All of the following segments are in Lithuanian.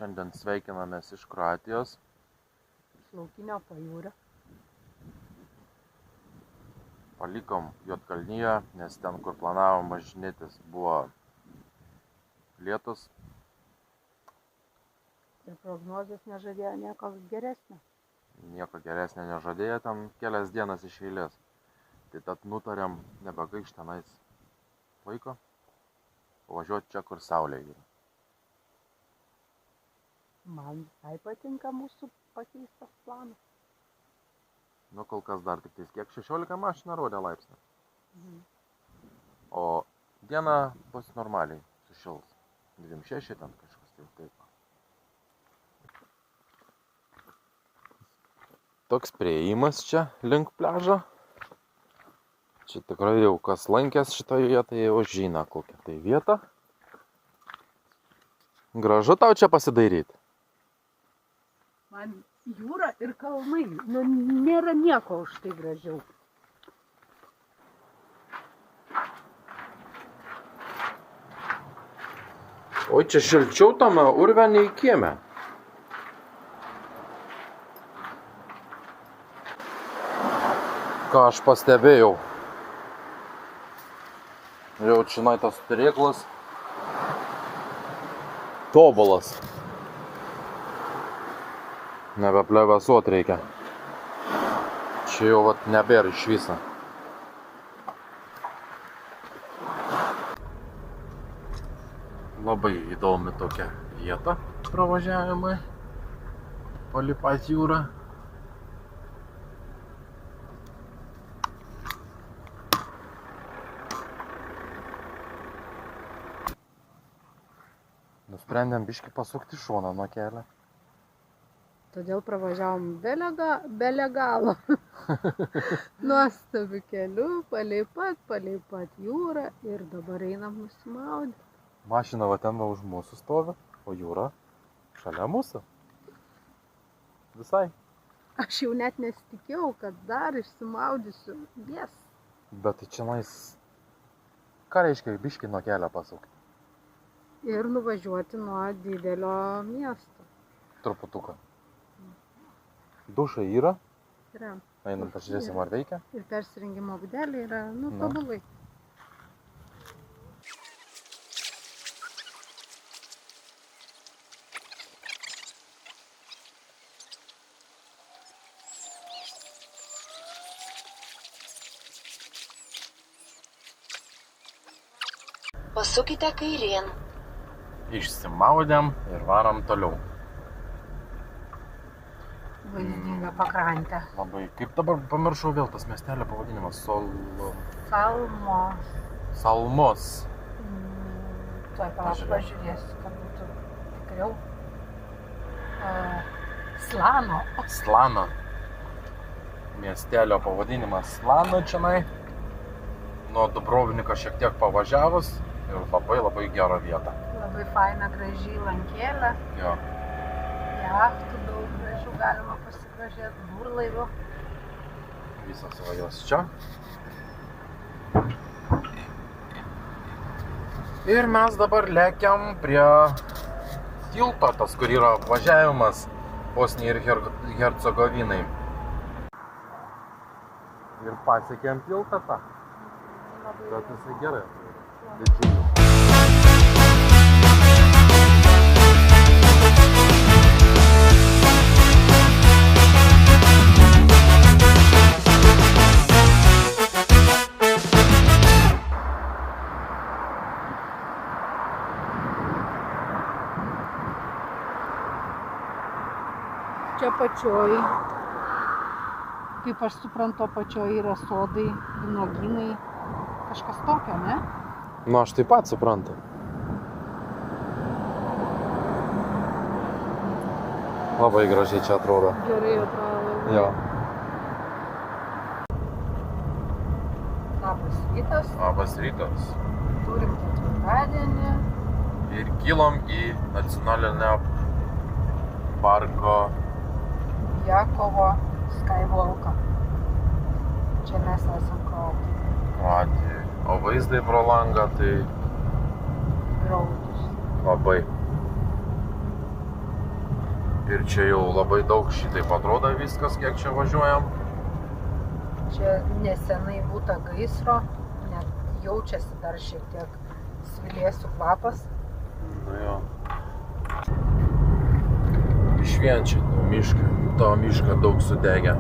Šiandien sveikinamės iš Kroatijos. Iš laukinio pajūrio. Palikom Juodkalniją, nes ten, kur planavom važinėtis, buvo lietus. Ir prognozės nežadėjo nieko geresnio. Nieko geresnio nežadėjo ten kelias dienas iš eilės. Tai tad nutarėm nebegaišt tenais laiko, važiuoti čia, kur saulė yra. Man visai patinka mūsų pakeistas planas. Nu, kol kas dar tik kiek 16 mašina rodė laipsnį. O diena bus normaliai sušils. 26 ten kažkas taip. Toks priėjimas čia link pliažo. Čia tikrai jau kas lankęs šitoje vietoje jau žino kokią tai vietą. Gražu tau čia pasidairyti. Man jūra ir kalnai. Nu, nėra nieko už tai gražiau. Oi, čia šilčiau tame urve nei kieme. Ką aš pastebėjau. Jau činai tas turėklas tobulas. Nebeplevesuot reikia. Čia jau vat nebėra iš viso. Labai įdomi tokia vieta pravažiavimai palei pat jūrą. Nusprendėm biškį pasukti šoną nuo kelio. Todėl pravažiavom belė galo. Nuostabiu keliu, palei pat jūrą ir dabar einam nusimaudyti. Mašina va ten va už mūsų stovi, o jūra šalia mūsų. Visai. Aš jau net nesitikėjau, kad dar išsimaudysiu. Yes. Bet tai čionais, ką reiškia biškį nuo kelio pasukti? Ir nuvažiuoti nuo didelio miesto. Truputuką. Dušai yra. Yra. Einam pažiūrėsim, ar veikia. Ir persirengimo būdelė yra, tobulai. Pasukite kairėn. Išsimaudėm ir varom toliau. Vaizdinga pakrantė. Labai. Kaip dabar pamiršau vėl tas miestelio pavadinimas? Salmos. Tuoj pažiūrėsiu, kad būtų tikriau. Slano. Miestelio pavadinimas Slano čionai. Nuo Dubrovniko šiek tiek pavažiavus ir labai gera vieta. Labai faina, graži lankėlė. Jo. Jachtų daug gražių, galima pasigrožėti, burlaivių. Visas va jos čia. Ir mes dabar lekiam prie tilto, tas kur yra važiavimas Bosnijai ir Hercegovinai. Ir pasiekėm tiltą tą. Bet jisai gerai. Didžiuliu. Čia pačioj, kaip aš suprantu, pačioj yra sodai, vynuogynai, kažkas tokio, ne? Nu, aš taip pat suprantu. Labai gražiai čia atrodo. Gerai atrodo. Jo. Labas rytas. Labas rytas. Turim ketvirtadienį. Ir kilom į nacionalinio parko Jakovo Skywalką. Čia mes esam Kroatijoje. O vaizdai pro langą tai Graudus. labai. Ir čia jau labai daug šitaip atrodo viskas, kiek čia važiuojam. Čia nesenai būta gaisro, net jaučiasi dar šiek tiek svilėsių kvapas. Nu jo. Išvien mišką, to mišką daug sudegę.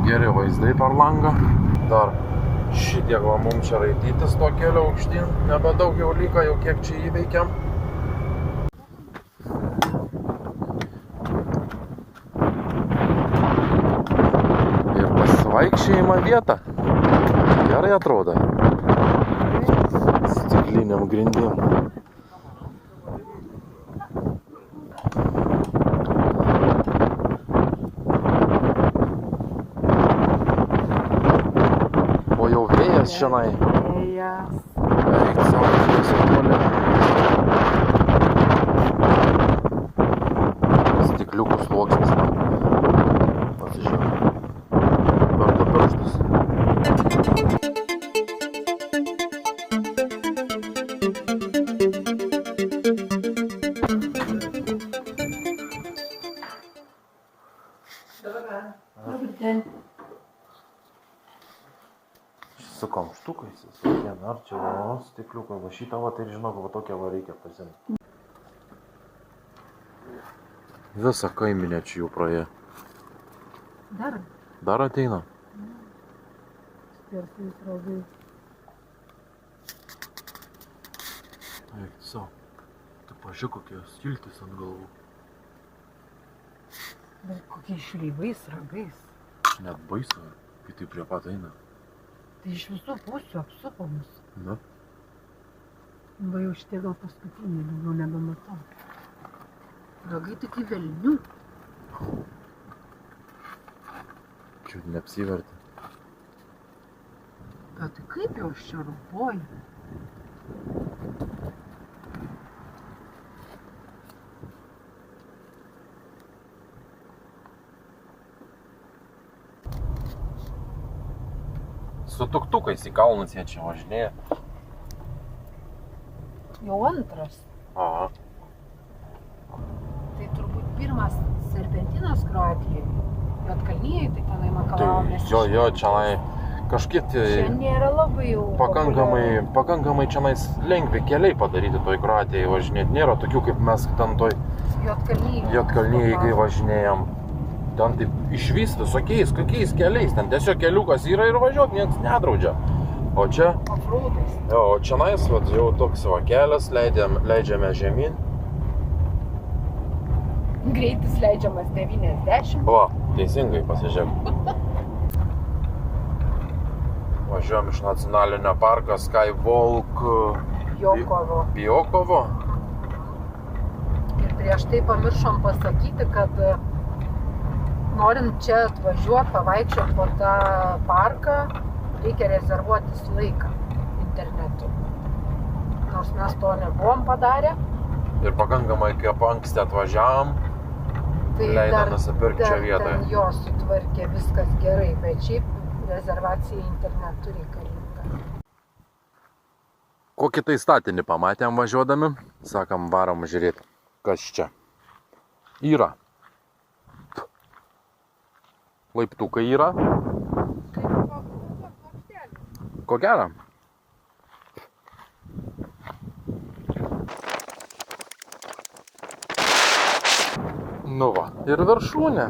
Geri vaizdai per langą. Dar šitiek va mums čia raitytis to kelio aukštyn. Nebedaug jau liko, jau kiek čia įveikiam. Ir pasivaikščiojimo vieta. Gerai atrodo. Stikliniam grindim. O jau vėjas šiandien. Vėjas. Eik savo toli. Stikliukų sluoksnis. Pasižiūrėk. Per du pirštus. Su kamštukais, ar čia stikliukai, va šitą va, tai žinok, va tokią va reikia pasimti. Visą kaiminę čia jau praėjo. Dar ateina? Skersais raugai. Eik savo, tu pažiūrėk kokie skiltis ant galvų. Bet kokiais šleivais, ragais. Net baisu, kai tai prie pat eina. Tai iš visų pusių apsupo mus. Na? Va jau šitie gal paskutiniai, daugiau nebematau. Ragai tik į velnių. Čia neapsivertė. Bet tai kaip jau aš čia rauboju? Su tuktukais į kalnus jie čia važinėja. Jau antras. Aha. Tai turbūt pirmas serpentinas Kroatijai. Juodkalnijai, tai tenai makalavomės. Jo, čia kažkiek Čia nėra labai jau pakankamai čia lengvi keliai padaryti toj Kroatijai važinėti. Nėra tokių kaip mes ten toj Juodkalnijai, kai važinėjom. Ten taip išvyst visokiais, kokiais keliais, ten tiesiog keliukas yra ir važiuot, nieks nedraudžia. O čia, o čionais jau toks va kelias, leidžiame žemyn. Greitis leidžiamas 90. Va, teisingai pasižiūrėk. Važiuojam iš nacionalinio parko Skyvolk Biokovo. Ir prieš tai pamiršom pasakyti, kad norint čia atvažiuoti, pavaikščioti po tą parką, reikia rezervuotis laiką internetu. Nors mes to nebuvom padarę. Ir pakankamai kaip anksti atvažiavom, tai leido nusipirkti čia vietoje. Ten jo sutvarkė viskas gerai, bet šiaip rezervacija internetu reikalinga. Kokį tai statinį pamatėm važiuodami, sakam, varom žiūrėti, kas čia yra. Laiptukai yra. Ko gero? Nu va, ir viršūnė.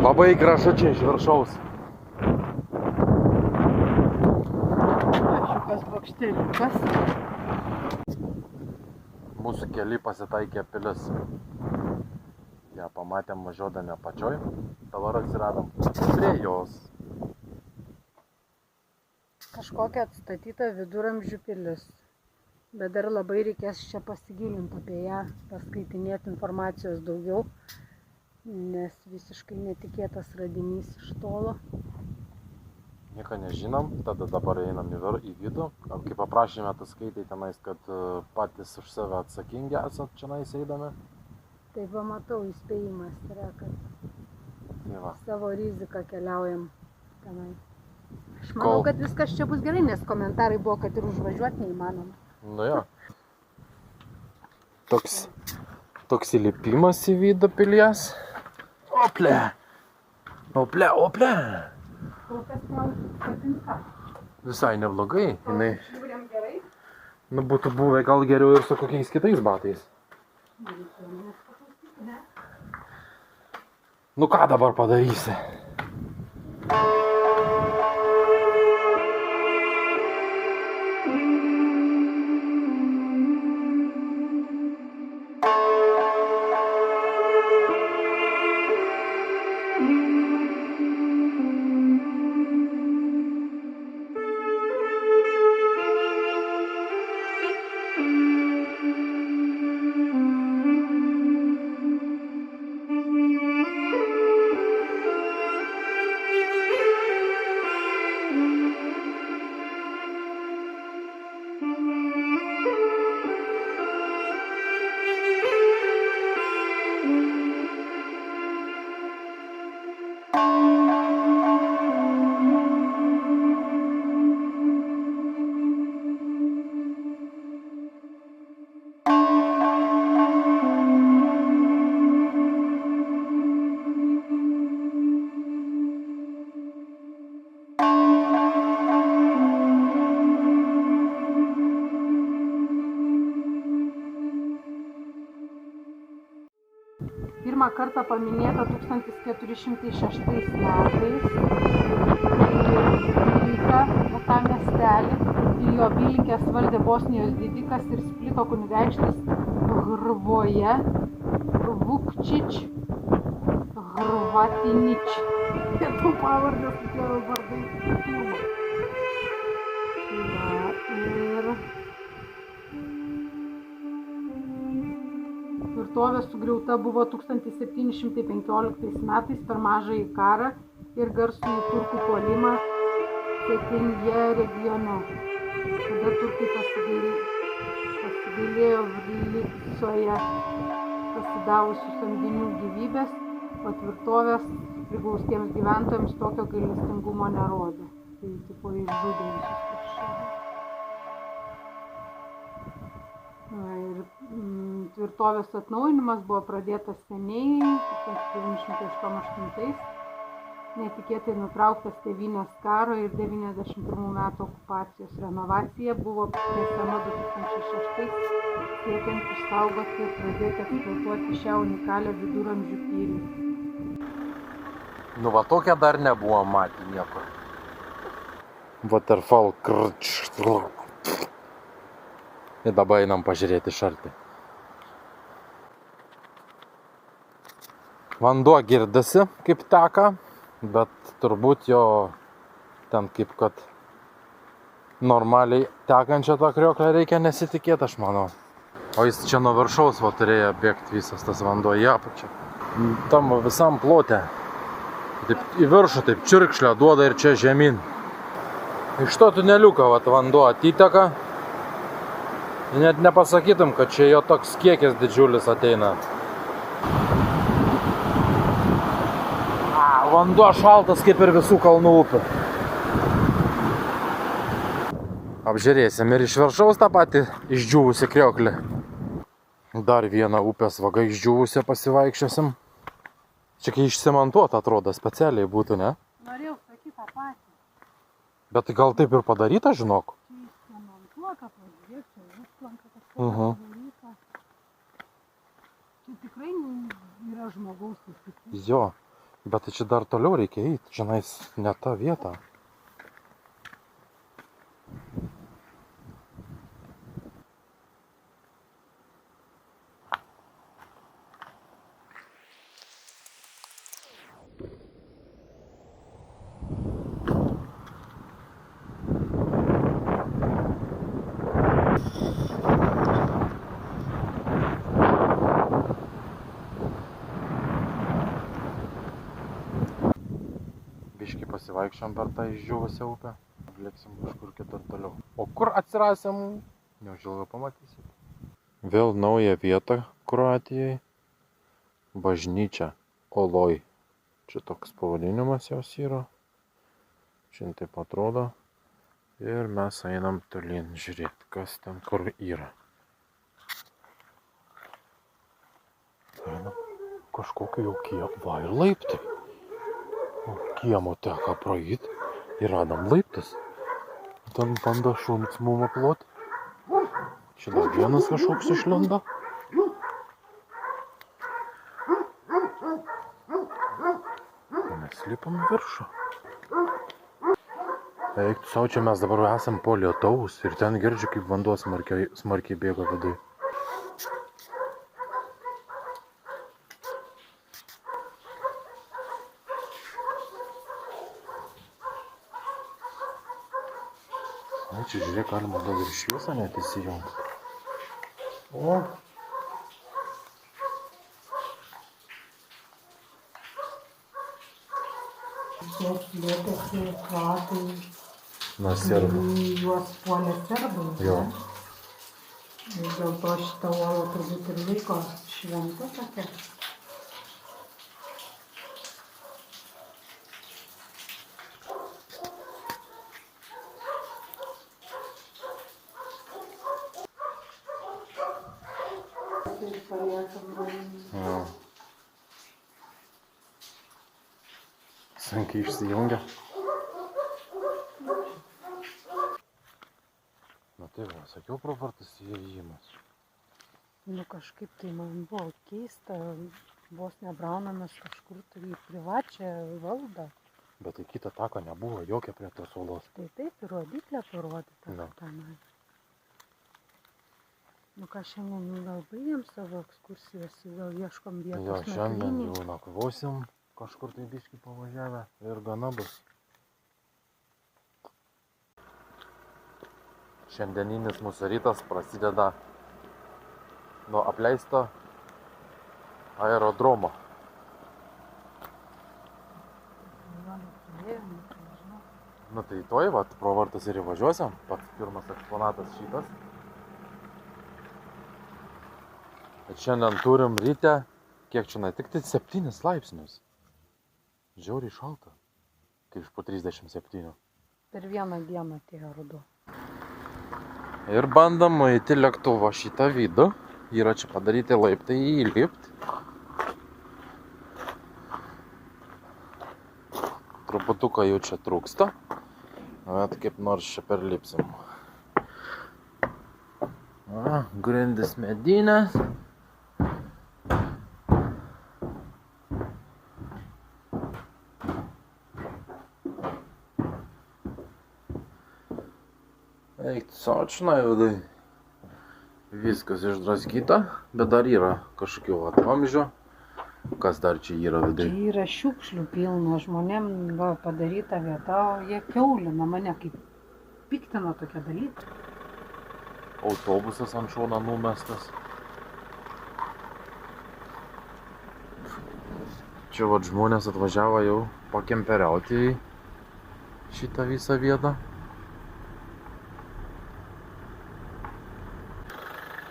Labai gražu čia iš viršaus. Mažiukas bokšteliukas. Mūsų keli pasitaikė pilis. Ja pamatėm važiuodami apačioj, dabar atsiradom prie jos. Kažkokia atstatyta viduramžių pilis. Bet dar labai reikės čia pasigilinti apie ją, paskaitinėti informacijos daugiau, nes visiškai netikėtas radinys iš tolo. Nieko nežinom, tada dabar einam į vidų. Kai paprašėme, tu skaitai tenais, kad patys už save atsakingi esat čionais eidami. Tai pamatau, įspėjimas yra, kad Tai va. savo riziką keliaujam tenai. Aš manau, kad viskas čia bus gerai, nes komentarai buvo, kad ir užvažiuoti neįmanoma. Nu jo. Toks įlipimas į vidų pilies. Ople. Ople, ople. Upės man patinka. Visai neblogai. Jinai, Žiūrėm gerai. nu, būtų buvę gal geriau ir su kokiais kitais batais. Nu ką dabar padarysi? Pirmą kartą paminėta 1406 metais. Vilką, va tą miestelį, į jo apylinkes valdė Bosnijos didikas ir Splito kunigaikštis Hrvoje, Vukčič, Hrvatinič. Pietų pavardės tokie vardai turbo. Ir tvirtovė sugriauta buvo 1715 metais per mažąjį karą ir garsųjį turkų puolimą Cetinje regione. Tada turkai pasigailėjo Vrlicoje pasidavusių samdinių gyvybės, o tvirtovės priglaustiems gyventojams tokio gailestingumo nerodė. Tai tipo išžudė visus krikščionis. Ir tvirtovės atnaujinimas buvo pradėtas seniai, 1908. Netikėtai nutrauktas Tėvynės karo ir 91 metų okupacijos renovacija buvo tęsiama 2006, siekiant išsaugoti ir pradėti eksploatuoti šią unikalią viduramžių pilį. Nu va tokia dar nebuvo matę niekur. Waterfall krč. Ir dabar einam pažiūrėti šaltį. Vanduo girdisi kaip teka, bet turbūt jo ten kaip kad normaliai tekančią tą krioklę reikia nesitikėti, aš manau. O jis čia nuo viršaus va turėjo bėgti visas tas vanduo į apačią. Tam visam plote. Taip, į viršų taip čirkšlę duoda ir čia žemyn. Iš to tuneliuko vat vanduo atiteka. Net nepasakytum, kad čia jo toks kiekis didžiulis ateina. Vanduo šaltas kaip ir visų kalnų upių. Apžiūrėsim ir iš viršaus tą patį išdžiūvusi krioklį. Dar vieną upės vagą išdžiūvusią pasivaikščiosim. Čia kai išsimontuota atrodo specialiai būtų, ne? Norėjau sakyti tą patį. Bet gal taip ir padaryta, žinok? Išsimontuota, pažiūrėk, čia užtvanka kažkokia dalyka. Čia tikrai yra žmogaus įsitikimas. Jo, bet tai čia dar toliau reikia eiti, žinais, ne ta vieta. Biškį pasivaikščiam per tą išdžiūvusią upę. Lėksim kažkur kitur toliau. O kur atsirasim, neužilgo pamatysit. Vėl nauja vieta Kroatijai. Bažnyčia Oloj. Čia toks pavadinimas jos yra. Šiandien taip atrodo. Ir mes einam tolyn žiūrėti, kas ten kur yra. Einam kažkokio jau kiek, va ir laiptai. Kiemo teka praeit ir radom laiptas. Ten bando šuns mum aplot. Čia dar vienas kažkoks išlenda. Mes lipam viršų. Eik, tu sau, čia mes dabar esam po lietaus ir ten girdžiu, kaip vanduo smarkiai bėga vidui. Ai, čia žiūrėk, galima gal ir šviesą net įsijungti. O! Slėpėsi kroatai. Nuo serbų. Juos puolė serbai. Jo. Ir dėl to šitą uolą turbūt ir laiko šventa tokia. Jo. Sunkiai išsijungia. Na tai va, sakiau, pravartas įėjimas. Nu kažkaip tai man buvo keista, vos nebraunamas kažkur tai į privačią valdą. Bet tai kita taka nebuvo jokia prie tos uolos. Tai taip ir rodyklė parodyta. Na. Tenai. Nu ką šiandien gal baigėm savo ekskursijas, gal ieškom Jo, vietos šiandien nakvynei. jau nakvosim kažkur tai biškį pavažiavę ir gana bus. Šiandieninis mūsų rytas prasideda nuo apleisto aerodromo. Nu tai toj, vat, pro vartus ir įvažiuosim. Pats pirmas eksponatas šitas. Bet šiandien turim ryte, kiek čia, tik tai 7 laipsnius. Žiauriai šalta. Kaip po 37. Per vieną dieną atėjo ruduo. Ir bandom nueiti lėktuvo šitą vidų. Yra čia padaryti laiptai įlipti. Truputuką jau čia trūksta. Bet kaip nors čia perlipsim. Grindis medinės. Eik, sočinai vidai. Viskas išdraskyta, bet dar yra kažkokių vamzdžių. Kas dar čia yra vidai? Čia yra šiukšlių pilna, žmonėm va, padaryta vieta, o jie kiaulina mane, kaip piktina tokie dalykai. Autobusas ant šono numestas. Čia vat žmonės atvažiavo jau pakemperiauti į šitą visą vietą.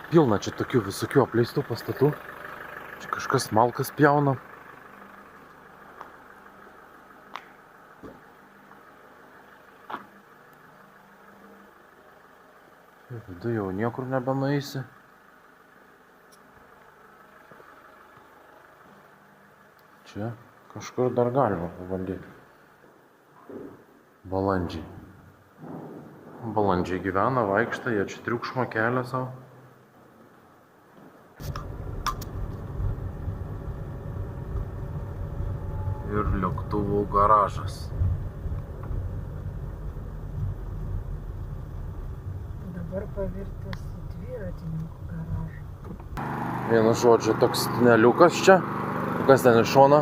Pilna čia tokių visokių apleistų pastatų. Čia kažkas malkas pjauna. Vidų jau niekur nebenueisi. Čia kažkur dar galima pabandyti. Balandžiai. Balandžiai gyvena, vaikšta, jie čia triukšmą kelia savo. Ir lėktuvų garažas. Dabar pavirtęs į dviratininkų garažą. Vienu žodžiu, toks tuneliukas čia. Kas ten iš šono?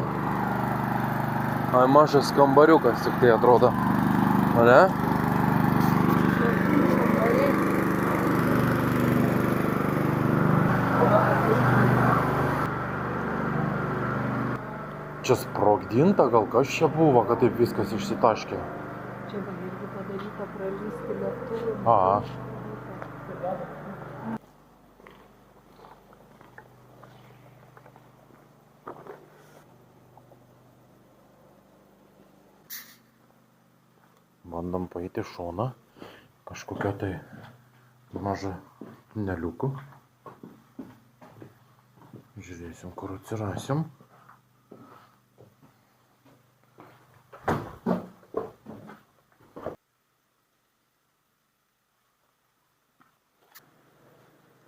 Ai, mažas kambariukas tik tai atrodo. O ne? Čia sprogdinta, gal kas čia buvo, kad taip viskas išsitaškė. Čia gal irgi padaryta pralysti lėktuvų. Aha. Bandom paeiti šoną. Kažkokio tai mažą tuneliukų. Žiūrėsim, kur atsirasim.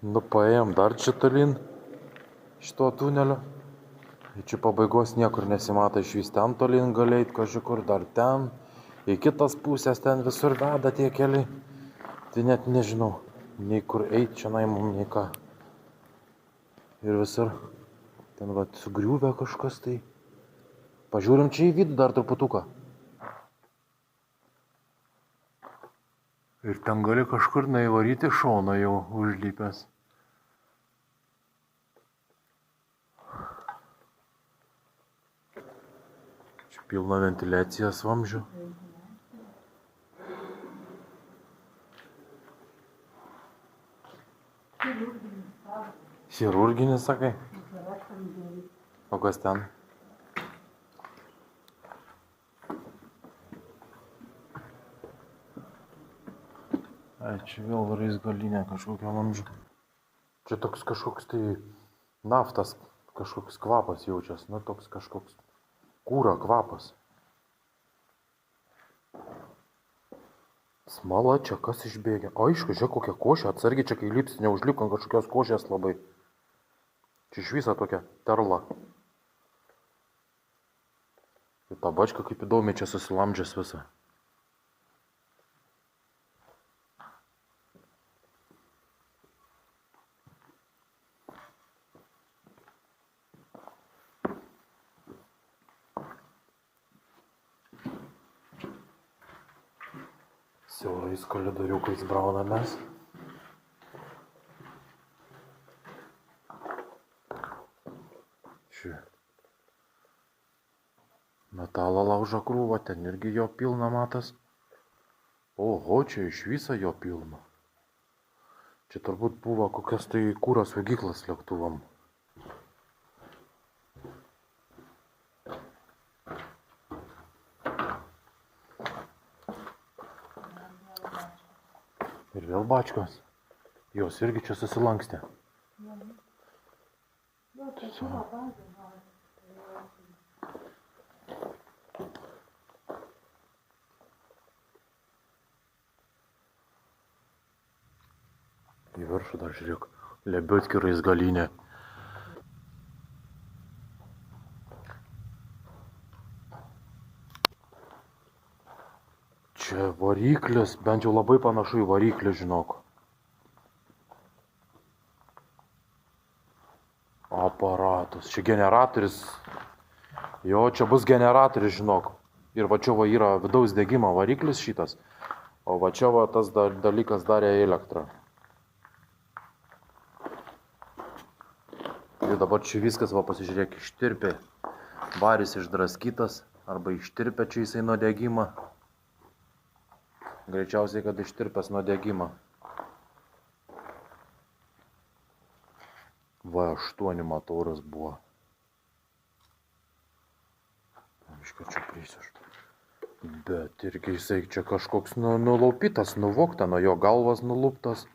Nu, paėjom dar čia tolyn šito tunelio. Čia pabaigos niekur nesimata, išvis ten tolyn gali eit kažkur, dar ten. Į kitas pusės ten visur veda tie keliai. Tai net nežinau, nei kur eit čia mum, nei ką. Ir visur ten va sugriuvę kažkas tai. Pažiūrim čia į vidų dar truputuką. Ir ten gali kažkur įvaryti šoną jau užlipęs. Čia pilna ventiliacijos vamzdžių. Chirurginis, sakai? O kas ten? Ai, čia vėl raizgalinė kažkokia vamzdžių. Čia toks kažkoks tai naftas, kažkoks kvapas jaučias, nu toks kažkoks kūro kvapas. Smala čia kas išbėgia. Aišku, žiūrėk kokia košė, atsargiai čia kai lipsi, neužlipk ant kažkokios košės labai. Čia iš viso tokia terla. Ir ta bačka kaip įdomiai čia susilamdžias visą. Siaurais koridoriukais braunamės. Čia metalo laužo krūva, ten irgi jo pilna matas. Oho, čia iš viso jo pilna. Čia turbūt buvo kokias tai kūro saugyklas lėktuvam. Ir vėl bačkos. Jos irgi čia susilankstė. Į viršų dar žiūrėk. Lebiotki raizgalinė. Čia variklis, bent jau labai panašu į variklį, žinok. Aparatas, čia generatorius. Jo, čia bus generatorius, žinok. Ir va čia va yra vidaus degimo variklis šitas. O va čia va tas dalykas darė elektrą. Ir dabar čia viskas, va pasižiūrėk, ištirpė. Varis išdraskytas, arba ištirpė čia jisai nuo degimo. Greičiausiai, kad ištirpęs nuo degimo. V8 motoras buvo. Aišku, čia prisiš. Bet irgi jisai čia kažkoks nulaupytas, nuvokta, nuo jo galvas nuluptas.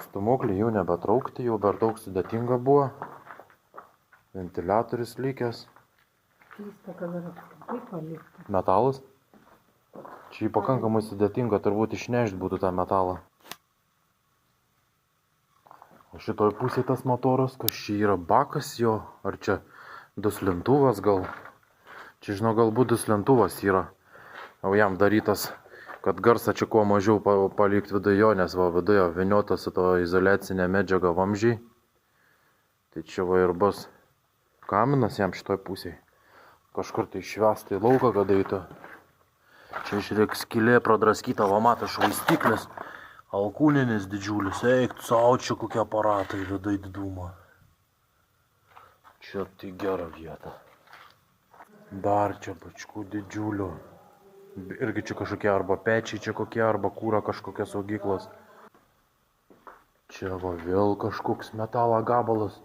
Stūmoklį jau nebetraukti, jau per daug sudėtinga buvo. Ventiliatorius likęs. Metalas? Čia pakankamai sudėtinga turbūt išnešti būtų tą metalą. O šitoj pusėje tas motoras, kas čia yra bakas jo, ar čia duslintuvas gal. Čia žinau, galbūt duslintuvas yra. O jam darytas, kad garsą čia kuo mažiau palikti viduje, nes va viduje vyniotas su to izoliacinė medžiaga vamzdžiai. Tai čia va ir bus kaminas jam šitoj pusėje. Kažkur tai išvesti į lauką, kad eitų. Čia žiūrėk skylė pradraskyta, va matas švaistiklis, alkūninis didžiulis, eik, sau čia kokie aparatai vidai didumo. Čia tai gera vieta. Dar čia bačkų didžiulių. Irgi čia kažkokie arba pečiai, čia kokie, arba kūra kažkokios saugyklos. Čia va vėl kažkoks metalo gabalas.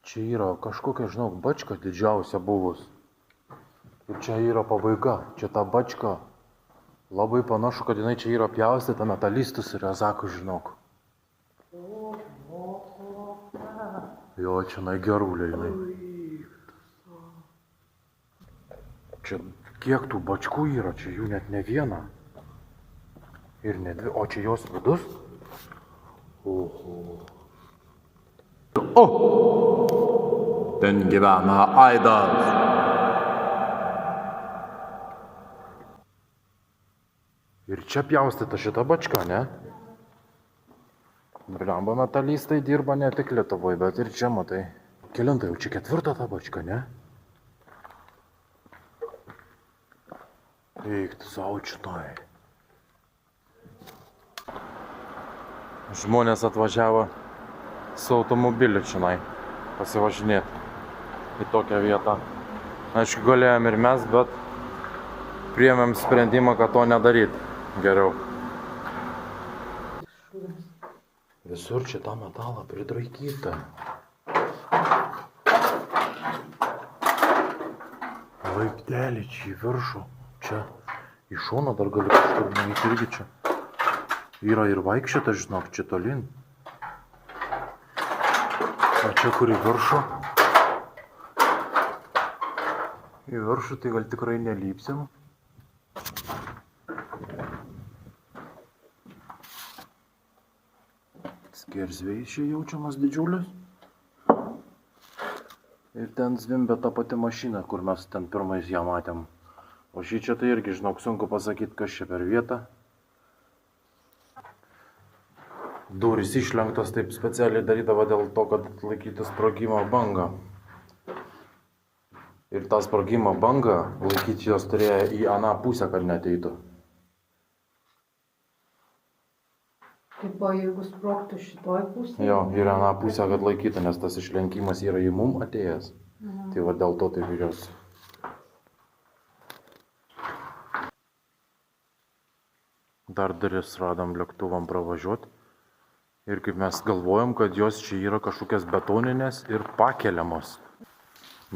Čia yra kažkokia, žinok, bačka didžiausia buvus. Ir čia yra pabaiga, čia ta bačka. Labai panašu, kad jinai čia yra pjaustyta metalistus ir azakų, žinok. Jo, čia gerulė jinai. Čia kiek tų bačkų yra, čia jų net ne viena. Ir ne dvi, o čia jos vidus? Oho. O! Ten gyvena Aidas. Ir čia pjaustyta šita bačka, ne? Blemba, metalistai dirba ne tik Lietuvoje, bet ir čia, matai. Kelinta jau čia ketvirta ta bačka, ne? Eik, tu savo čitai. Žmonės atvažiavo su automobiliu čionai pasivažinėti į tokią vietą. Aišku, galėjom ir mes, bet priėmėm sprendimą, kad to nedaryti geriau. Visur čia tą metalą pridraikyta. Laiptelį čia į viršų. Čia į šoną dar gali kažkur nueiti irgi čia. Yra ir vaikščiota, žinok, čia tolin. O čia kur į viršų? Į viršų tai gal tikrai nelypsim. Skersvėjis čia jaučiamas didžiulis. Ir ten zvimbia ta pati mašina, kur mes ten pirmais ją matėm. O šį čia tai irgi, žinok, sunku pasakyti, kas čia per vietą. Durys išlenktos taip specialiai darydavo dėl to, kad laikyti sprogimo bangą. Ir tą sprogimo bangą laikyti jos turėjo į aną pusę, kad neteitų. Kaip o jeigu sprogtų šitoj pusėje? Jo, ir aną pusę, kad laikytų, nes tas išlenkimas yra į mum atėjęs. Tai va dėl to taip ir jos. Dar duris radom lėktuvam pravažiuoti. Ir kaip mes galvojom, kad jos čia yra kažkokias betoninės ir pakeliamos.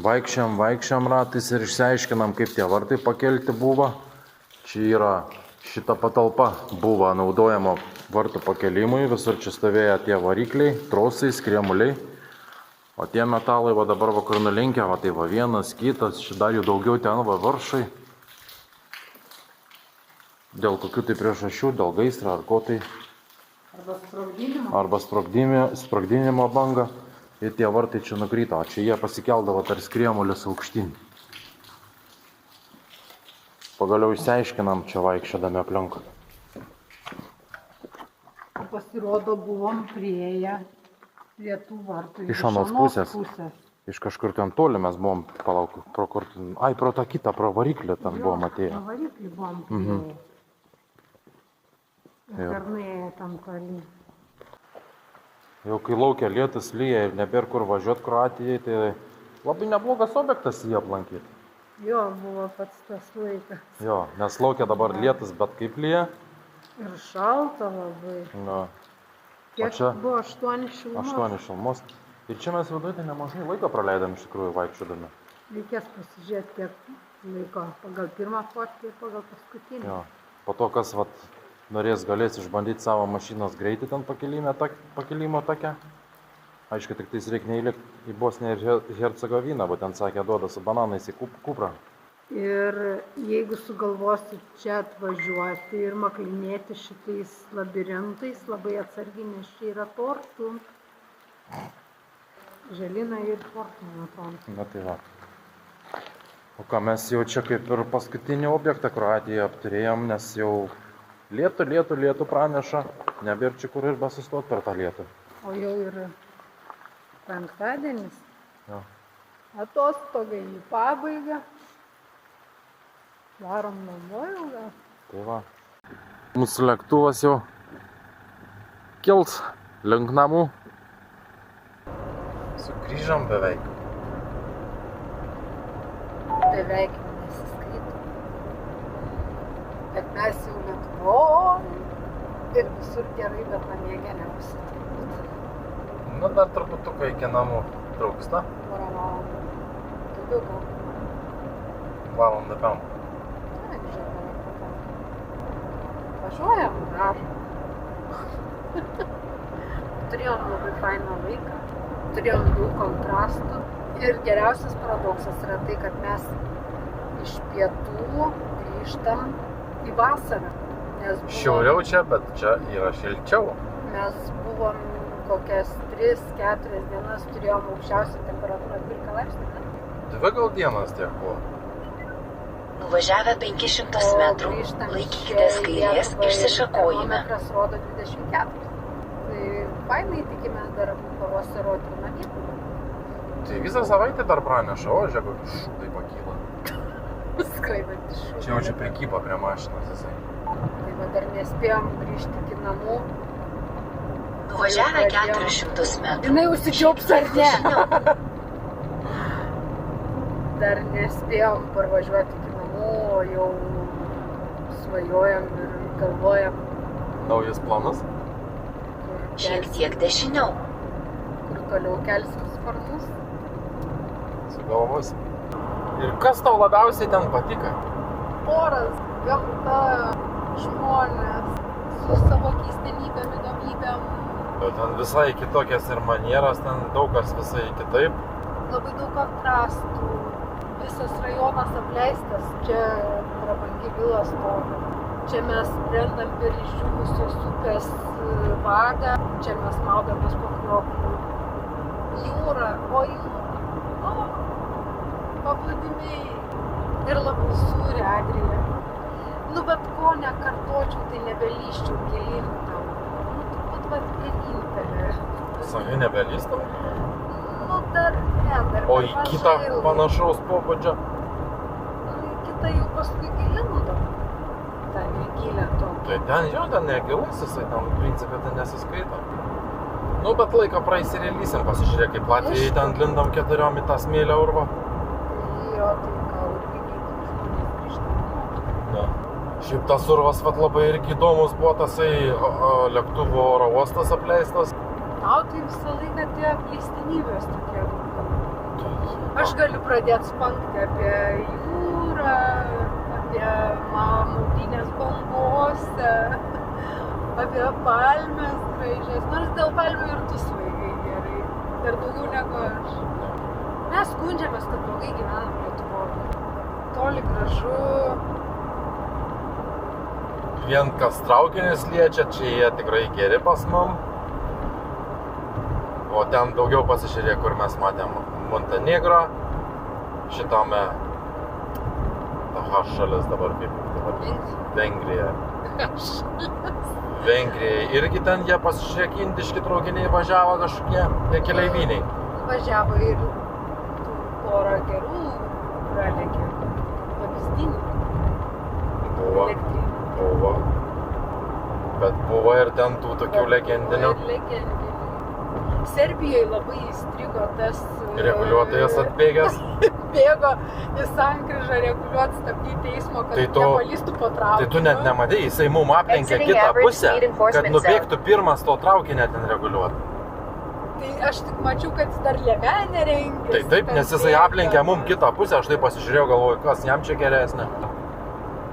Vaikščiam ratais ir išsiaiškinam, kaip tie vartai pakelti buvo. Čia yra šita patalpa buvo naudojama vartų pakelimui. Visur čia stovėjo tie varikliai, trosai, skriemuliai. O tie metalai va dabar vakar nulinkę, va tai va vienas, kitas, čia dar jų daugiau ten va varšai. Dėl kokių tai priežasčių, dėl gaisro ar ko tai. Arba sprogdinimo banga. Ir tie vartai čia nukrito, o čia jie pasikeldavo tarp skriemulius aukštyn. Pagaliau išsiaiškinam čia vaikščiodami aplink. Pasirodo, buvom prieėję prie tų vartų. Iš anos pusės. Iš kažkur ten toli mes buvom, palauk, pro tą kitą, pro variklį ten buvom atėję. Pro variklį buvom prieėję. Ir nuėję tam toli. Jau kai laukia lietus lyja ir nebėr kur važiuoti Kroatijai, tai labai neblogas objektas jį aplankyti. Jo, buvo pats tas laikas. Jo, nes laukia dabar lietus, bet kaip lyja. Ir šalta labai. No. Kiek čia buvo 8 šilumos? 8 šilumos. Ir čia mes viduje nemažai laiko praleidom iš tikrųjų vaikščiodami. Reikės pasižiūrėti, kiek laiko pagal pirmą fotkę ir pagal paskutinį. Jo. Po to, kas norės, galės išbandyti savo mašinos greitį ten pakilimo take. Aišku, tik tais reikia neįlėkti į Bosniją ir Hercegoviną, bet ten sakė, duoda su bananais į Kuprą. Ir jeigu sugalvosit čia atvažiuoti ir maklinėti šitais labirintais, labai atsargiai, nes čia yra tortų. Želina ir tortų, man atrodo. Na tai va. O ką, mes jau čia kaip ir paskutinį objektą Kroatijoje apturėjom, nes jau lietų praneša, nebėr čia kur ir besustoti per tą lietų. O jau ir penktadienis. Jo. Atostogai į pabaigą. Varom namo jau gal. Tai va. Mūsų lėktuvas jau kils link namų. Sugrįžom beveik. Beveik nesiskaito. Bet mes jau Lietuvoj ir visur gerai, bet namie geriausia. Nu, dar truputuką iki namų trūksta. Porą valandų. Daugiau gal. valandą pam. Važiuojam dar. Turėjom labai fainą laiką, turėjom daug kontrastų ir geriausias paradoksas yra tai, kad mes iš pietų grįžtam į vasarą. Šiauriau čia, bet čia yra šilčiau. Mes buvom kokias 3-4 dienas, turėjom aukščiausią temperatūrą 12 laipsnių, ne? 2 gal dienas tiek buvo. Nuvažiavę 500 metrų, laikykitės kairės išsišakojime. Termometras rodo 24. Tai fainai tikimės dar pavasaroti namie. Tai visą savaitę dar praneša, o žiūrėk, kokį šūdai pakyla. Skraidantys šūdai. Čia jaučiu prekyba prie mašinos jisai. Tai va dar nespėjom grįžti iki namų. Nuvažiavę 400 metrų. Jinai užsičiaups ar ne? Dar nespėjom parvažiuoti iki namų, o jau svajojam ir galvojam. Naujas planas? Šiek tiek dešiniau. Kur toliau kelsim sparnus. Sugalvosim. Ir kas tau labiausiai ten patiko? Oras, gamta, žmonės su savo keistenybėm, įdomybėm. Ten visai kitokias ir manieras, ten daug kas visai kitaip. Labai daug kontrastų. Visas rajonas apleistas. Čia prabangi vila stovi. Čia mes brendam per išdžiūvusios upės vagą. Čia mes maudomės po krioklių. Jūra, o jūra. O, paplūdimiai. Ir labai sūri Adrija. Nu, bet ko nekartočiau, tai nebelyščiau gilyn tau. Nu, turbūt va vienintelė. Sakai, nebelystam? Nu, dar ne, dar O į kitą panašaus pobūdžio? Nu, į kitą jau paskui gilindom. Ta negilė to. Tai ten jo, ten negilus jisai, ten principė ten nesiskaito. Nu, bet laiką praeis ir įlysim, pasižiūrėk, kaip Latvijai ten lindam 4 į tą smėlę urvą. Jo, tai gal ir lygiai žmonės grįžta. Ja. Šiaip tas urvas vat labai irgi įdomus buvo, tasai lėktuvo oro uostas apleistas. Tau tai visą laiką tie apleistenybės tokie. Aš galiu pradėti spankti apie jūrą, apie maudynės bangose, apie palmes gražias. Nors dėl palmių ir tu svaigai gerai, ir daugiau negu aš. Mes skundžiamės, kad blogai gyvenam Lietuvoje. Toli gražu. Vien kas traukinis liečia, čia jie tikrai geri pas mum. O ten daugiau pasižiūrėk, kur mes matėm Montenegrą, šitame H šalis dabar kaip dabar Vengrija. Vengrija irgi ten jie pasižiūrėk, indiški traukiniai važiavo kažkokie keleiviniai. Važiavo ir porą gerų pralėkė, pavyzdinį. Buvo. Bet buvo ir ten tų tokių legendinių. Serbijoje labai įstrigo tas... Reguliuotojas atbėgęs. Bėgo į sankryžą reguliuoti, stabdyti eismo, kad nepalystų po traukinio. Tai tu net nematei, jisai mum aplenkė kitą pusę, kad nubėgtų pirmas to traukinio ten reguliuoti. Tai aš tik mačiau, kad jis dar liemenę rengėsi. Tai taip, nes jisai aplenkė mum kitą pusę, aš tai pasižiūrėjau, galvoju, kas jam čia geresnė.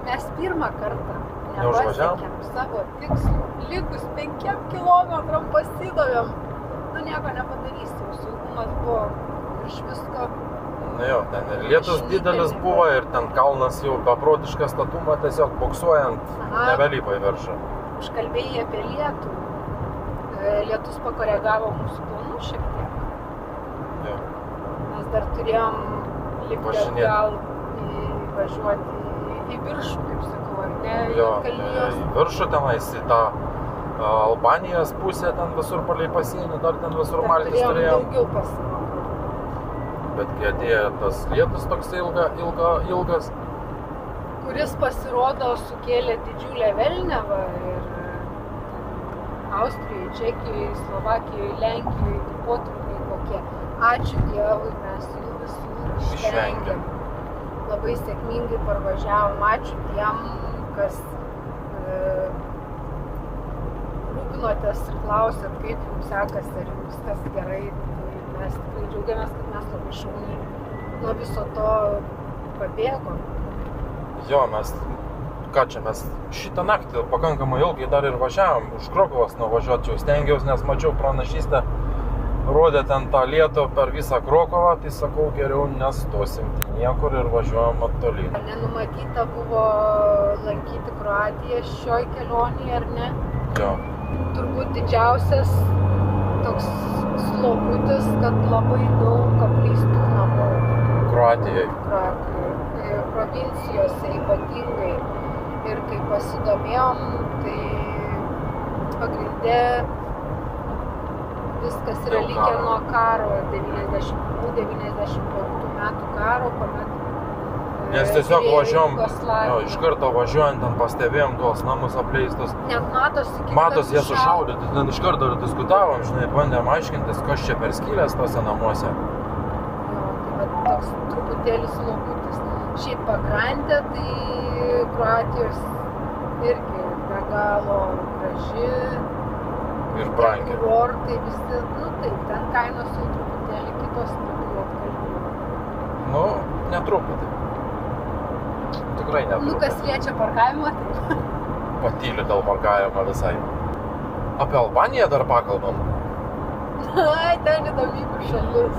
Mes pirmą kartą nepasiekėm savo tikslų, likus 5 kilometram pasidavėm. Nu, nieko nepadarysi, saugumas buvo iš visko. Na jo, ten ir lietus didelis buvo ir ten kalnas jau beprotišką statumą tiesiog boksuojant nebelypo į viršų. Užkalbėjai apie lietų. Lietus pakoregavo mūsų planus šiek tiek. Jo. Mes dar turėjom lipti atgal važiuoti į viršų, kaip sakau, ar ne? Jo, į viršų tenais, į tą Albanijos pusė, ten visur palei pasienį, dar ten visur Maltis turėjom. Daugiau pasirodė. Bet kai atėjo tas lietus toks ilgas, kuris pasirodo sukėlė didžiulę velniavą ir Austrijoje, Čekijoje, Slovakijoje, Lenkijoje, potvyniai kokie. Ačiū Dievui, mes jų visų išvengėm. Labai sėkmingai parvažiavom. Ačiū tiem, kas rūpinotės ir klausėt, kaip jums sekasi, ar jums viskas gerai. Tai mes tikrai džiaugiamės, kad mes labai šauniai nuo viso to pabėgo. Jo, mes šitą naktį pakankamai ilgai dar ir važiavom, už Krokuvos nuvažiuočiau, stengiausi, nes mačiau pranašystę, rodė ten tą lietų per visą Krokovą, tai sakau, geriau nestosim niekur ir važiuojam tolyn. Nenumatyta buvo lankyti Kroatiją šioj kelionėje, ar ne? Jo. Turbūt didžiausias toks slogutis, kad labai daug apleistų namų. Kroatijoje. Provincijose ypatingai. Ir kai pasidomėjom, tai pagrinde viskas yra likę nuo karo, 90-95 metų karo, kuomet Nes tiesiog važiuojam, iš karto važiuojant, ten pastebėjom tuos namus apleistus. Net matosi, Matos, jie sušaudyti, ten iš karto ir diskutavom, žinai, bandėm aiškintis, kas čia per skylės tose namuose. Jo, tai va toks truputėlis slogutis. Šiaip pakrantė, tai Kroatijos irgi be galo graži. Ir brangi. Kurortai visi, taip, ten kainos jau truputėlį kitos negu Juodkalnijoj. Netruputį. Tikrai netruputį. Kas liečia parkavimą, tai... Patyliu dėl parkavimo visai. Apie Albaniją dar pakalbam. Ten įdomybių šalis.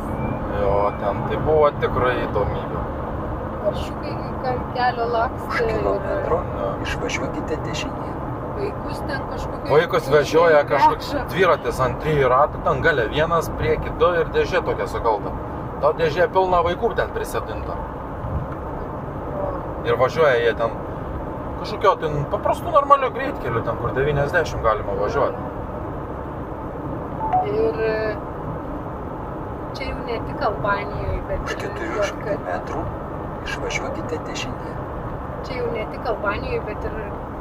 Jo, ten tai buvo tikrai įdomybių. Paršiukai kelio lakstė kilometro išvažiuokite dešinėje. Vaikus ten kažkokie... Vaikus vežioja kažkoks dviratis ant 3 ratų, ten gale vienas, prieki 2 ir dėžė tokia sukalta. Ta dėžė pilna vaikų ten prisėdinta. Ir važiuoja jie ten kažkokio ten paprastų normalių greitkelių, ten kur 90 galima važiuoti. Ir čia jau ne tik Albanijoje, bet Už 400 metrų išvažiuokite dešinėje. Čia jau ne tik Albanijoje, bet ir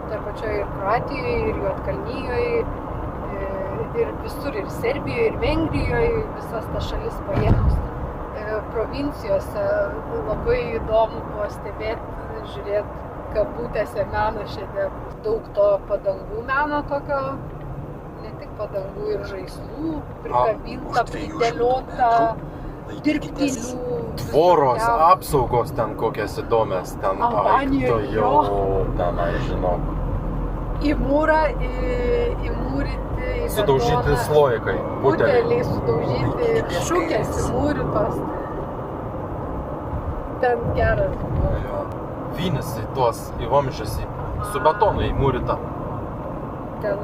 toje pačioje ir Kroatijoje, ir Juodkalnijoje, ir visur, ir Serbijoje, ir Vengrijoje, visas tas šalis paėmus. Provincijose labai įdomu buvo stebėti, žiūrėti, kabutėse meno šedevrų. Daug to padangų meno tokio, ne tik padangų ir žaislų, prikabinta, pridėliota, dirbtinių. Tvoros, apsaugos ten kokias įdomias, ten Albanijoje, jo, tenai, žinok. Į mūrą įmūryti, Sudaužyti sloikai, buteliai sudaužyti ir šukės įmūrytos. Ten geras buvo. Jo. Vynis į tuos įvamzdžius su betonu įmūryta. Ten,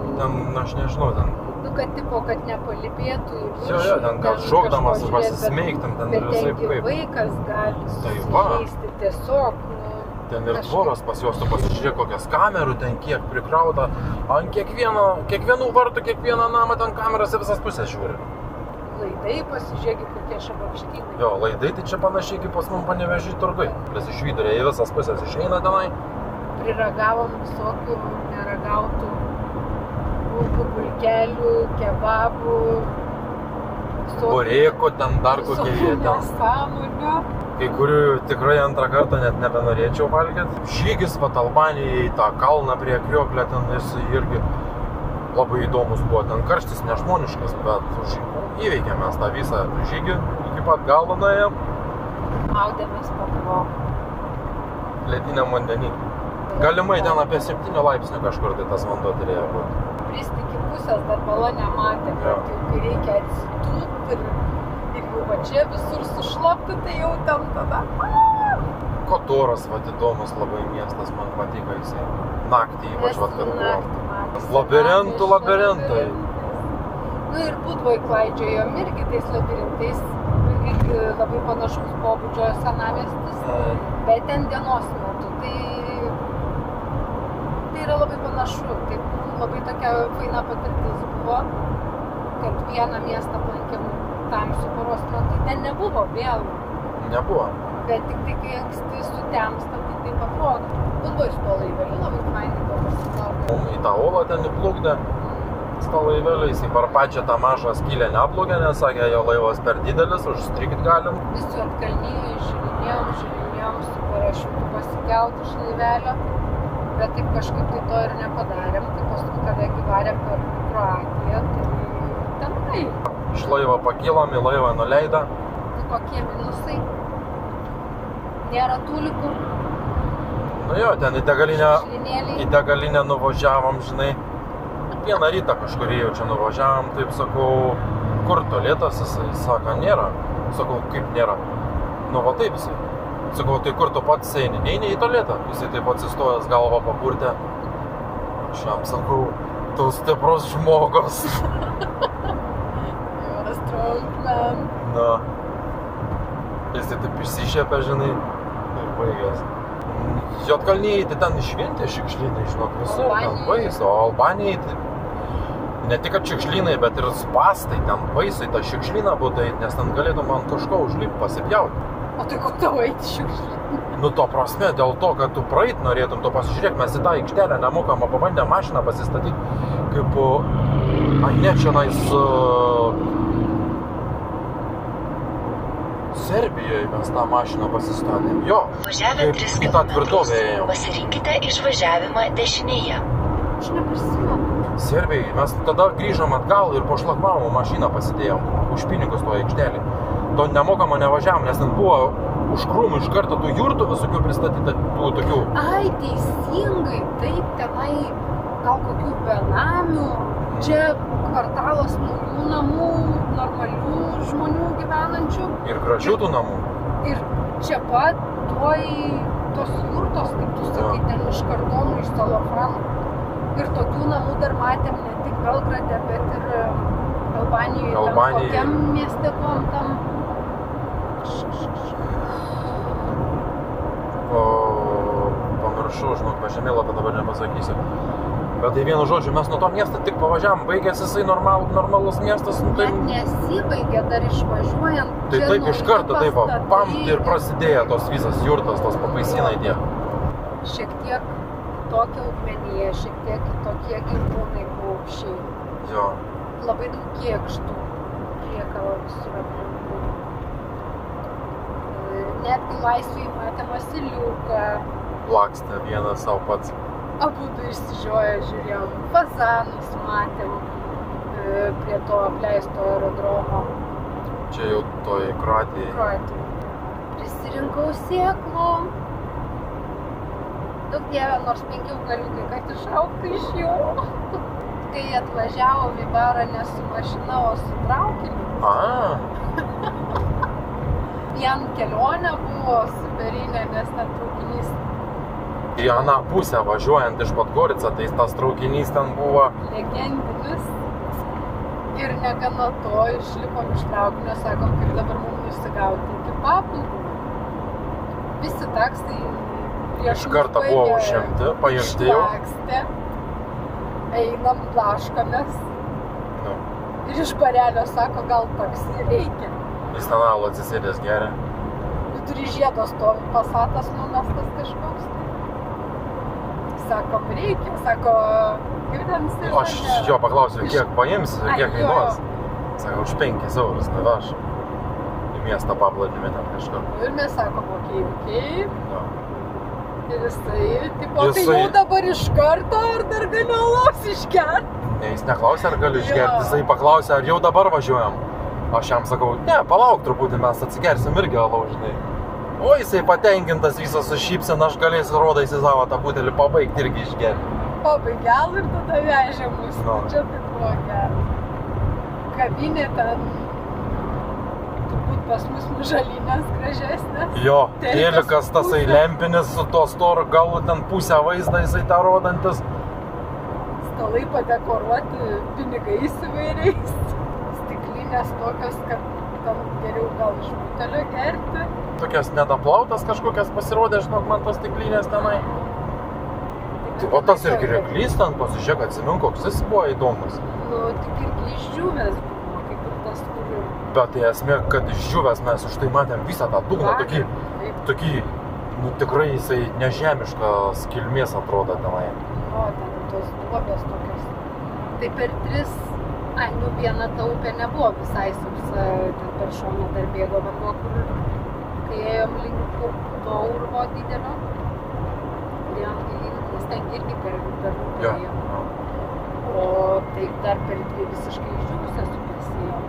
aš nežinau, ten... Kad tipo, kad nepalipėtų į viršų. Jo, ten gal šokdamas ir pasismeigtam, ten ir visai kaip. Bet ten vaikas gali susižeisti tiesiog. Ten ir tvoros pas juos, tu pasižiūrėk, kokias kamerų ten kiek prikrauta. Ant kiekvienų vartų, kiekvieną namą ten kameras į visas pusės žiūri. Laidai pasižiūrėk, kokie šabakštynai. Jo, laidai tai čia panašiai kaip pas mum Panevėžy turgui. Nes iš vidurio į visas pusės išeina tenai. Priragavom visokių neragautų bulkelių, kebabų, burėkų, ten dar kokie jie ten. Nesąmonių. Kai kurių tikrai antrą kartą net nebenorėčiau valgyti. Žygis vat Albanijai į tą kalną prie Krioklio, ten irgi labai įdomus buvo. Ten karštis nežmoniškas, bet įveikėm mes tą visą žygį, iki pat galo nuėjom. Maudėmės po Krokuvą. Lediniam vandenį. Galimai ten apie 7 laipsnių kažkur tai tas vanduo turėjo būti. Pristi iki pusės dar bala nematė, kad jau kai reikia atsitūpti ir jau va čia visur sušlapti, tai jau ten tada. Kotoras, vat įdomus labai miestas, man patiko jisai. Naktį ypač vat kad buvo. Labirintai. Ir Budvoj klaidžiojom irgi tais labirintais, irgi labai panašaus pobūdžio senamiestis, bet ten dienos metu, tai yra labai panašu, taip labai tokia faina patirtis buvo, kad vieną miestą aplankėm tamsiu paros metu, ten nebuvo vėl. Nebuvo. Bet tik tai kai anksti sutemsta, tai taip atrodo. Budvoj su to laiveliu labai fainai buvo pasitraukti. Į tą olą ten įplukdė. To laivelį, jisai per pačią tą mažą skylę neplūkė, nes sakė, jo laivas per didelis, užstrikti galim. Visi Juodkalnijoj žiūrinėjom su parašiutu pasikelt iš laivelio, bet taip kažkaip tai to ir nepadarėm, tai paskui, kadangi varėm per Kroatiją, tai tenai. Iš laivo pakilom, į laivą nuleido. Tai kokie minusai? Nėra tulikų. Nu jo, ten į degalinę nuvažiavom, žinai. Vieną rytą kažkurį jau čia nuvažiavom, taip sakau, kur tualetas, jisai sako, nėra. Sakau, kaip nėra? Nu va taip jisai. Sakau, tai kur tu pats eini? Neini į tualetą. Jisai taip atsistojęs galvą papurtė. Aš jam sakau, tu stiprus žmogus. Strong man. Na. Jisai taip išsišėpė, žinai, ir baigęs. Juodkalnijai, tai ten išvintė šiukšlynai, žinok, visur, ten baisu. O Albanijai, tai ne tik kad šiukšlynai, bet ir spastai, ten baisai tą šiukšlyną būtų eit, nes ten galėtum ant kažko užlipti, pasipjauti. O tai kur tau eiti šiukšlyną? Nu, to prasme, dėl to, kad tu praeit norėtum, tu pasižiūrėk, mes į tą aikštelę nemokamą pabandėm mašiną pasistatyti, kaip, ne, čionais Serbijoje mes tą mašiną pasistatėm. Jo, Važiavę 3 į tą tvirtovę ėjom. Pasirinkite išvažiavimą dešinėje. Aš neprisimenu. Serbijai, mes tada grįžom atgal ir po šlagbaumų mašiną pasidėjom už pinigus to aikštelį. To nemokamą nevažiavom, nes ten buvo už krūmų iš karto tų jurtų visokių pristatyta, tų tokių. Ai, teisingai, taip, tenai gal kokių benamių, čia kvartalas naujų namų, normalių žmonių gyvenančių. Ir gražių tų namų. Ir čia pat tos jurtos, kaip tu sakai, ten iš kartonų, iš celofanų. Ir tokių namų dar matėm ne tik Belgrade, bet ir Albanijoje. Albanijai. Kokiam mieste buvom tam? Pamiršau, žinok, žemėlapį dabar nepasakysiu. Bet tai vienu žodžiu, mes nuo to miesto tik pavažiavom, baigėsi jisai normalus miestas. Nu, tai... Net nesibaigė dar išvažiuojant. Tai taip iš karto, taip, pamt ir prasidėjo tos visas jurtas, tos papaisinai tie. Šiek tiek tokia augmenija, šiek tiek kitokie gyvūnai, paukščiai. Jo. Labai daug kėkštų priekalo visur aplinkui. Netgi laisvėj matėm asiliuką. Lakstė vienas savo pats. Abudu išsižioję žiūrėjom. Fazanus matėm prie to apleisto aerodromo. Čia jau toj Kroatijai. Prisirinkau sėklų. Daug dieve, nors 5 galiukai, kad išaugtų iš jų. Kai atvažiavom į barą ne su mašina, o su traukiniu. Vien kelionė buvo superinė, nes ten traukinys. Į aną pusę važiuojant iš Podgorica, tai tas traukinys ten buvo legendinis. Ir negana to, išlipom iš traukinio, sakom, kaip dabar mums nusigauti iki paplūdimio. Visi taksai prieš iš karto buvo užimti, paimti jau. Išlakstė, einam, blaškomės. Nu. Ir iš barelio sako, gal taksi reikia. Jis ten alų atsisėdęs geria. Vidury žiedo stovi Passatas numestas kažkoks. Sakom, reikia, sako, kaip ten jisai. Aš jo paklausiau, kiek paimsi, kiek kainuos. Sako, už 5 eurus nuveš. Į miestą paplūdimį ten kažkur. Ir mes sakom, okei. Jo. Ir jisai, tipo, tai jau dabar iš karto, ar dar galiu alaus išgert? Ne, jis neklausė, ar galiu išgert. Jisai paklausė, ar jau dabar važiuojam. Aš jam sakau, ne, palauk truputį, mes atsigersim irgi alaus, žinai. O jisai patenkintas visas su šypsena, aš galėsiu rodaisi savo tą butelį pabaigti irgi išgerti. Pabaigė alų ir tada vežė mus. No. Čia tai buvo gera. Kavinė ten, turbūt pas mus žalinės gražesnės. Jo, tėlikas tasai lempinis su to storu galu, ten pusę vaizdą jisai tą rodantis. Stalai padekoruoti pinigais įvairiais. Stiklinės tokios, kad ten geriau gal iš butelio gerti. Tokias nedaplautas kažkokias pasirodė, žinok, man tos stiklinės tenai. Tai o tas irgi reklys ten, pasižiūrėk, atsimink, koks jis buvo įdomus. Nu, tik irgi išdžiūvęs buvo, kaip ir tas, kur... Bet tai esmė, kad išdžiūvęs mes už tai matėm visą tą dugną, tokį, nu tikrai jisai nežemiškas kilmės atrodo tenai. O, ten tos duobės tokios. Tai per 3, viena ta upė nebuvo visai sausa, ten per šoną dar bėgo vanduo, kur kai ėjom link to urvo didelio, turėjom gilinti, nes ten irgi per upę ėjom. O taip dar per 2 visiškai išdžiūvusias upės ėjom.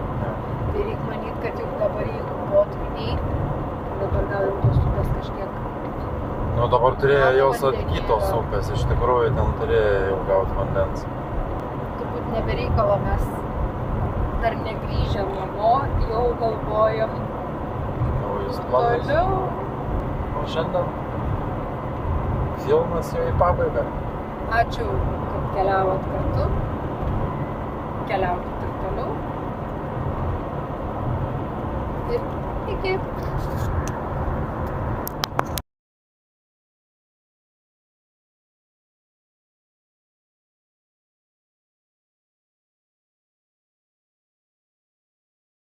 Tai reik manyt, kad jau dabar jeigu potviniai, dabar gal jau tos upės kažkiek. Nu dabar turėjo jos vandenėlio. atkitos upės, iš tikrųjų ten turėjo jau gauti vandens. Turbūt nebereikalo mes dar negrįžę namo, jau galvojam Naujus planus. toliau. O šiandien filmas jau į pabaigą. Ačiū, kad keliavot kartu. Keliaukit ir toliau. Ir iki.